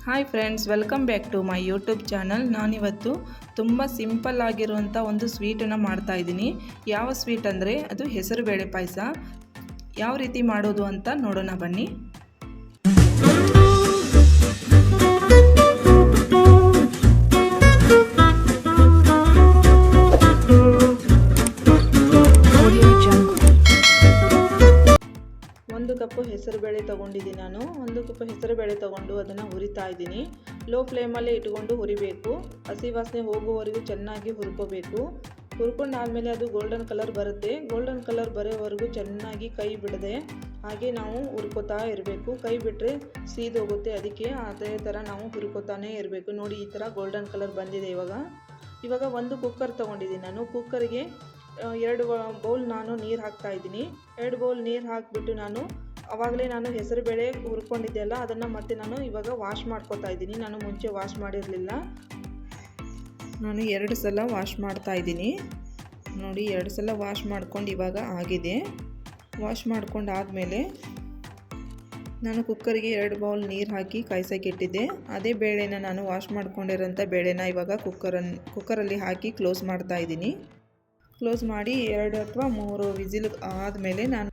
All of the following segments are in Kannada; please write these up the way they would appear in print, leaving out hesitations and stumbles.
Hi friends, welcome back to my YouTube channel. ನಾನಿವತ್ತು ತುಂಬ ಸಿಂಪಲ್ ಆಗಿರುವಂಥ ಒಂದು ಸ್ವೀಟನ್ನು ಮಾಡ್ತಾಯಿದ್ದೀನಿ. ಯಾವ ಸ್ವೀಟ್ ಅಂದರೆ ಅದು ಹೆಸರುಬೇಳೆ ಪಾಯಸ. ಯಾವ ರೀತಿ ಮಾಡೋದು ಅಂತ ನೋಡೋಣ ಬನ್ನಿ. ಒಂದು ಕಪ್ಪು ಹೆಸರುಬೇಳೆ ತೊಗೊಂಡಿದ್ದೀನಿ ನಾನು. ಒಂದು ಕಪ್ ಹೆಸರುಬೇಳೆ ತೊಗೊಂಡು ಅದನ್ನು ಹುರಿತಾ ಇದ್ದೀನಿ. ಲೋ ಫ್ಲೇಮಲ್ಲೇ ಇಟ್ಕೊಂಡು ಹುರಿಬೇಕು. ಹಸಿ ವಾಸನೆ ಹೋಗುವವರೆಗೂ ಚೆನ್ನಾಗಿ ಹುರ್ಕೋಬೇಕು. ಹುರ್ಕೊಂಡಾದಮೇಲೆ ಅದು ಗೋಲ್ಡನ್ ಕಲರ್ ಬರುತ್ತೆ. ಗೋಲ್ಡನ್ ಕಲರ್ ಬರೋವರೆಗೂ ಚೆನ್ನಾಗಿ ಕೈ ಬಿಡದೆ ಹಾಗೆ ನಾವು ಹುರ್ಕೋತಾ ಇರಬೇಕು. ಕೈ ಬಿಟ್ಟರೆ ಸೀದೋಗುತ್ತೆ, ಅದಕ್ಕೆ ಅದೇ ಥರ ನಾವು ಹುರ್ಕೋತಾನೇ ಇರಬೇಕು. ನೋಡಿ, ಈ ಥರ ಗೋಲ್ಡನ್ ಕಲರ್ ಬಂದಿದೆ. ಇವಾಗ ಒಂದು ಕುಕ್ಕರ್ ತೊಗೊಂಡಿದ್ದೀನಿ ನಾನು. ಕುಕ್ಕರ್ಗೆ 2 ಬೌಲ್ ನಾನು ನೀರು ಹಾಕ್ತಾಯಿದ್ದೀನಿ. 2 ಬೌಲ್ ನೀರು ಹಾಕಿಬಿಟ್ಟು ಆವಾಗಲೇ ನಾನು ಹೆಸರುಬೇಳೆ ಹುರ್ಕೊಂಡಿದ್ದೆ ಅಲ್ಲ, ಅದನ್ನು ಮತ್ತೆ ನಾನು ಇವಾಗ ವಾಶ್ ಮಾಡ್ಕೊತಾ ಇದ್ದೀನಿ. ನಾನು ಮುಂಚೆ ವಾಶ್ ಮಾಡಿರಲಿಲ್ಲ. ನಾನು 2 ಸಲ ವಾಶ್ ಮಾಡ್ತಾ ಇದ್ದೀನಿ. ನೋಡಿ, 2 ಸಲ ವಾಶ್ ಮಾಡ್ಕೊಂಡು ಇವಾಗ ಆಗಿದೆ. ವಾಶ್ ಮಾಡ್ಕೊಂಡು ಆದಮೇಲೆ ನಾನು ಕುಕ್ಕರ್ಗೆ 2 ಬೌಲ್ ನೀರು ಹಾಕಿ ಕಾಯ್ಸೋಕೆ ಇಟ್ಟಿದ್ದೆ. ಅದೇ ಬೇಳೆನ ನಾನು ವಾಶ್ ಮಾಡ್ಕೊಂಡಿರೋಂಥ ಬೇಳೆನ ಇವಾಗ ಕುಕ್ಕರಲ್ಲಿ ಹಾಕಿ ಕ್ಲೋಸ್ ಮಾಡ್ತಾ ಇದ್ದೀನಿ. ಕ್ಲೋಸ್ ಮಾಡಿ 2 ಅಥವಾ 3 ವಿಸಿಲ್ ಆದಮೇಲೆ ನಾನು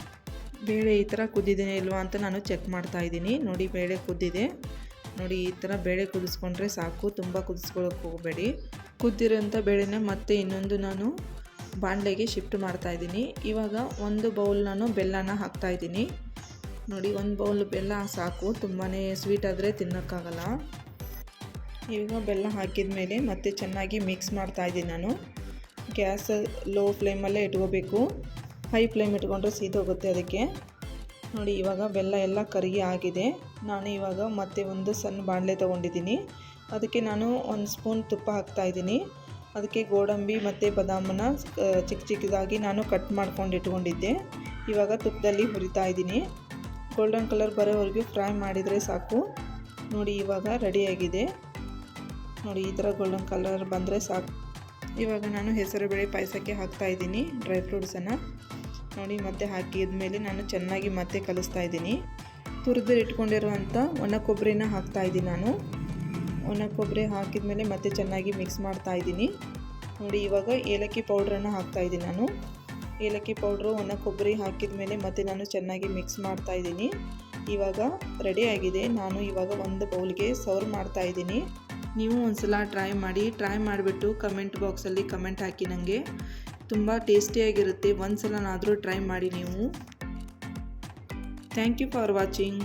ಬೇಳೆ ಈ ಥರ ಕುದ್ದಿದ್ದೇನೆ ಇಲ್ವಾ ಅಂತ ನಾನು ಚೆಕ್ ಮಾಡ್ತಾ ಇದ್ದೀನಿ. ನೋಡಿ, ಬೇಳೆ ಕುದ್ದಿದೆ. ನೋಡಿ, ಈ ಥರ ಬೇಳೆ ಕುದಿಸ್ಕೊಂಡ್ರೆ ಸಾಕು, ತುಂಬ ಕುದಿಸ್ಕೊಳ್ಳೋಕೆ ಹೋಗಬೇಡಿ. ಕುದ್ದಿರೋಂಥ ಬೇಳೆನ ಮತ್ತೆ ಇನ್ನೊಂದು ನಾನು ಬಾಣಲೆಗೆ ಶಿಫ್ಟ್ ಮಾಡ್ತಾ ಇದ್ದೀನಿ. ಇವಾಗ 1 ಬೌಲ್ ನಾನು ಬೆಲ್ಲನ ಹಾಕ್ತಾ ಇದ್ದೀನಿ. ನೋಡಿ, 1 ಬೌಲ್ ಬೆಲ್ಲ ಸಾಕು, ತುಂಬಾ ಸ್ವೀಟ್ ಆದರೆ ತಿನ್ನೋಕ್ಕಾಗಲ್ಲ. ಇವಾಗ ಬೆಲ್ಲ ಹಾಕಿದ ಮೇಲೆ ಮತ್ತೆ ಚೆನ್ನಾಗಿ ಮಿಕ್ಸ್ ಮಾಡ್ತಾ ಇದ್ದೀನಿ ನಾನು. ಗ್ಯಾಸ್ ಲೋ ಫ್ಲೇಮಲ್ಲೇ ಇಟ್ಕೋಬೇಕು. ಹೈ ಫ್ಲೇಮ್ ಇಟ್ಕೊಂಡ್ರೆ ಸೀದೋಗುತ್ತೆ ಅದಕ್ಕೆ. ನೋಡಿ, ಇವಾಗ ಬೆಲ್ಲ ಎಲ್ಲ ಕರಗಿ ಆಗಿದೆ. ನಾನು ಇವಾಗ ಮತ್ತೆ ಒಂದು ಸಣ್ಣ ಬಾಣಲೆ ತೊಗೊಂಡಿದ್ದೀನಿ. ಅದಕ್ಕೆ ನಾನು 1 ಸ್ಪೂನ್ ತುಪ್ಪ ಹಾಕ್ತಾಯಿದ್ದೀನಿ. ಅದಕ್ಕೆ ಗೋಡಂಬಿ ಮತ್ತು ಬಾದಾಮನ್ನ ಚಿಕ್ಕದಾಗಿ ನಾನು ಕಟ್ ಮಾಡ್ಕೊಂಡು ಇಟ್ಕೊಂಡಿದ್ದೆ. ಇವಾಗ ತುಪ್ಪದಲ್ಲಿ ಹುರಿತಾ ಇದ್ದೀನಿ. ಗೋಲ್ಡನ್ ಕಲರ್ ಬರೋವರೆಗೂ ಫ್ರೈ ಮಾಡಿದರೆ ಸಾಕು. ನೋಡಿ, ಇವಾಗ ರೆಡಿಯಾಗಿದೆ. ನೋಡಿ, ಈ ಥರ ಗೋಲ್ಡನ್ ಕಲರ್ ಬಂದರೆ ಸಾಕು. ಇವಾಗ ನಾನು ಹೆಸರುಬೇಳೆ ಪಾಯಸಕ್ಕೆ ಹಾಕ್ತಾಯಿದ್ದೀನಿ ಡ್ರೈ ಫ್ರೂಟ್ಸನ್ನು. ನೋಡಿ, ಮತ್ತೆ ಹಾಕಿದ ಮೇಲೆ ನಾನು ಚೆನ್ನಾಗಿ ಮತ್ತೆ ಕಲಿಸ್ತಾ ಇದ್ದೀನಿ. ತುರಿದು ಇಟ್ಕೊಂಡಿರುವಂಥ ಒಣ ಕೊಬ್ಬರಿನ ಹಾಕ್ತಾಯಿದ್ದೀನಿ ನಾನು. ಒಣ ಕೊಬ್ಬರಿ ಹಾಕಿದ ಮೇಲೆ ಮತ್ತೆ ಚೆನ್ನಾಗಿ ಮಿಕ್ಸ್ ಮಾಡ್ತಾ ಇದ್ದೀನಿ. ನೋಡಿ, ಇವಾಗ ಏಲಕ್ಕಿ ಪೌಡ್ರನ್ನು ಹಾಕ್ತಾಯಿದ್ದೀನಿ ನಾನು. ಏಲಕ್ಕಿ ಪೌಡ್ರು, ಒಣ ಕೊಬ್ಬರಿ ಹಾಕಿದ ಮೇಲೆ ಮತ್ತೆ ನಾನು ಚೆನ್ನಾಗಿ ಮಿಕ್ಸ್ ಮಾಡ್ತಾ ಇದ್ದೀನಿ. ಇವಾಗ ರೆಡಿಯಾಗಿದೆ. ನಾನು ಇವಾಗ ಒಂದು ಬೌಲ್ಗೆ ಸರ್ವ್ ಮಾಡ್ತಾ ಇದ್ದೀನಿ. ನೀವು ಒಂದ್ಸಲ ಟ್ರೈ ಮಾಡಿಬಿಟ್ಟು ಕಮೆಂಟ್ ಬಾಕ್ಸಲ್ಲಿ ಕಮೆಂಟ್ ಹಾಕಿ. ನನಗೆ ತುಂಬ ಟೇಸ್ಟಿಯಾಗಿರುತ್ತೆ. ಒಂದು ಸಲನಾದರೂ ಟ್ರೈ ಮಾಡಿ ನೀವು. Thank you for watching.